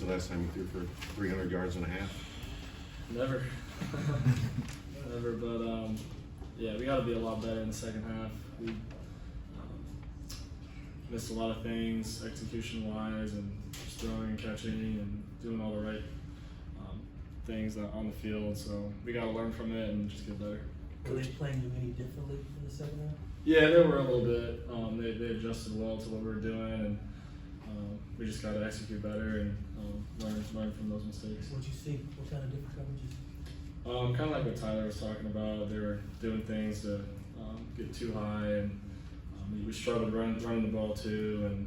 the last time you threw for 300 yards and a half? Never. Never, but yeah, we got to be a lot better in the second half. We missed a lot of things execution-wise and just throwing and catching and doing all the right things on the field. So we got to learn from it and just get better. Were they playing you any differently in the second half? Yeah, they were a little bit. They adjusted well to what we were doing, and we just got to execute better and learn from those mistakes. What'd you see? What kind of different coverages? Kind of like what Tyler was talking about. They were doing things to get too high, and we struggled running the ball too, and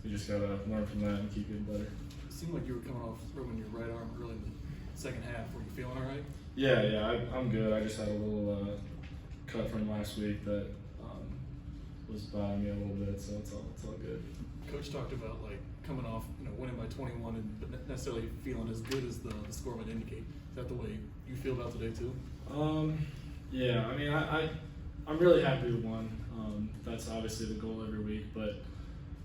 we just got to learn from that and keep getting better. It seemed like you were coming off rubbing your right arm early in the second half. Were you feeling all right? Yeah, I'm good. I just had a little cut from last week that was bothering me a little bit, so it's all good. Coach talked about like coming off, winning by 21, and but not necessarily feeling as good as the score might indicate. Is that the way you feel about today too? Yeah. I mean, I'm really happy we won. That's obviously the goal every week, but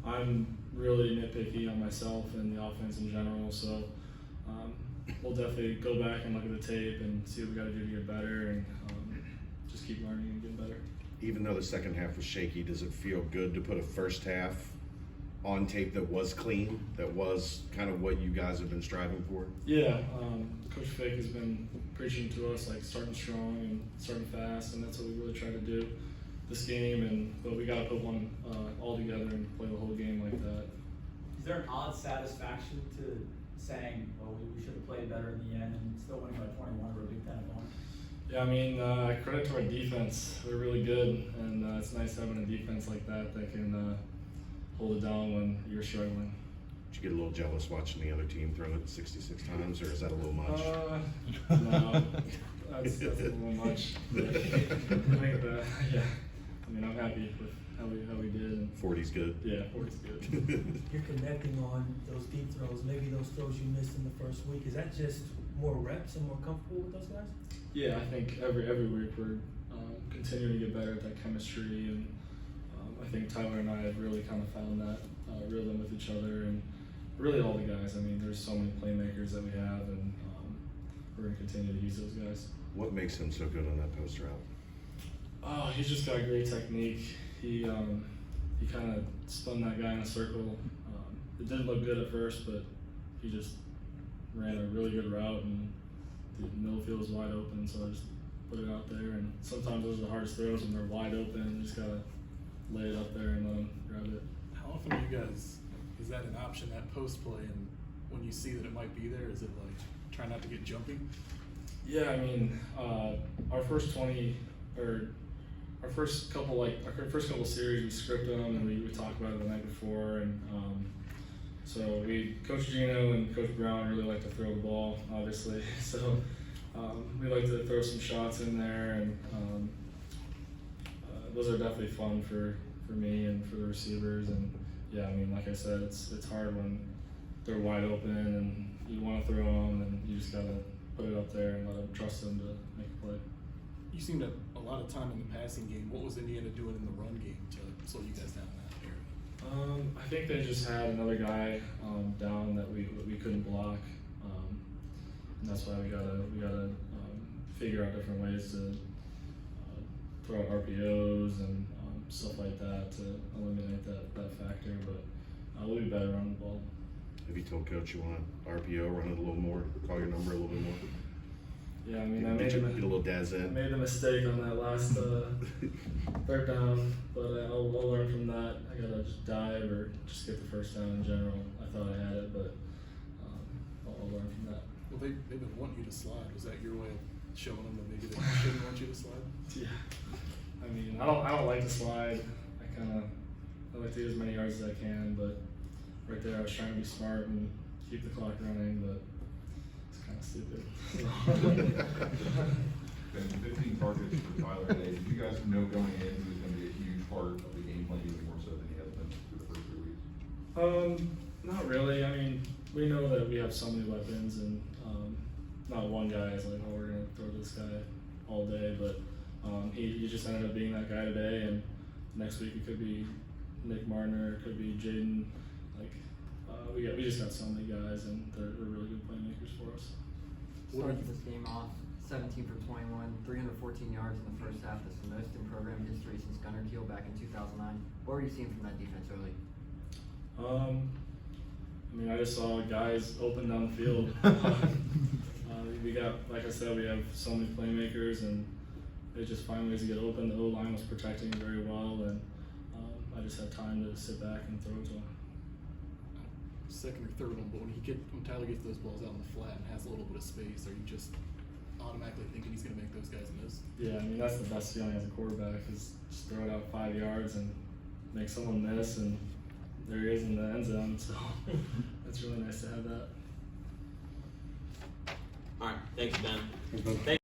I'm really nitpicky on myself and the offense in general. So we'll definitely go back and look at the tape and see what we got to do to get better, and just keep learning and getting better. Even though the second half was shaky, does it feel good to put a first half on tape that was clean, that was kind of what you guys have been striving for? Yeah, Coach Fake has been preaching to us like starting strong and starting fast, and that's what we really try to do this game. But we got to put one all together and play the whole game like that. Is there an odd satisfaction to saying, "Oh, we should have played better in the end," and still winning by 21 or a Big Ten opponent? Yeah, I mean, credit to our defense. We're really good, and it's nice having a defense like that can hold it down when you're struggling. Did you get a little jealous watching the other team throw it 66 times, or is that a little much? No, that's a little much. But I think yeah. I mean, I'm happy with how we did. And 40's good. Yeah, 40's good. You're connecting on those deep throws, maybe those throws you missed in the first week. Is that just more reps and more comfortable with those guys? Yeah, I think every week we're continuing to get better at that chemistry, and I think Tyler and I have really kind of found that rhythm with each other, and really all the guys. I mean, there's so many playmakers that we have, and we're going to continue to use those guys. What makes him so good on that post route? Oh, he's just got great technique. He kind of spun that guy in a circle. It didn't look good at first, but he just ran a really good route, and the middle field was wide open, so I just put it out there. And sometimes those are the hardest throws when they're wide open. You just gotta lay it up there and let him grab it. How often are you guys, is that an option, that post play, and when you see that it might be there, is it like try not to get jumpy? Yeah, I mean, our first 20 or our first couple series, we script them and we talk about it the night before, and so Coach Gino and Coach Brown really like to throw the ball, obviously. So we like to throw some shots in there, and those are definitely fun for me and for the receivers. And yeah, I mean, like I said, it's hard when they're wide open and you want to throw them, and you just gotta put it up there and let them trust them to make a play. You seemed to a lot of time in the passing game. What was Indiana doing in the run game to slow you guys down in that area? I think they just had another guy down that we couldn't block, and that's why we gotta figure out different ways to throw out RPOs and stuff like that to eliminate that factor. But we'll be better on the ball. Have you told Coach you want RPO, run it a little more, call your number a little bit more? Yeah, I mean, Get a little daz in. I made a mistake on that last third down, but I'll learn from that. I gotta just dive or just get the first down in general. I thought I had it, but I'll learn from that. Well, they've been wanting you to slide. Was that your way of showing them that maybe they didn't want you to slide? Yeah, I mean, I don't like to slide. I like to get as many yards as I can, but right there I was trying to be smart and keep the clock running, but it's kind of stupid. Been 15 targets for Tyler today. Did you guys know going in he was going to be a huge part of the game plan, even more so than he has been through the first 3 weeks? Not really. I mean, we know that we have so many weapons, and not one guy is like, oh, we're gonna throw this guy all day, but he just ended up being that guy today, and next week it could be Nick Martin, it could be Jaden. Like, We just got so many guys, and they're really good playmakers for us. Started this game off 17 for 21, 314 yards in the first half. That's the most in program history since Gunnar Keel back in 2009. What were you seeing from that defense early? I mean, I just saw guys open down the field. We got, like I said, we have so many playmakers, and they just find ways to get open. The O-line was protecting very well, and I just had time to sit back and throw to him. Second or third one, but when Tyler gets those balls out on the flat and has a little bit of space, are you just automatically thinking he's going to make those guys miss? Yeah, I mean, that's the best feeling as a quarterback, is just throw it out 5 yards and make someone miss, and there he is in the end zone. So it's really nice to have that. All right, thanks, Ben.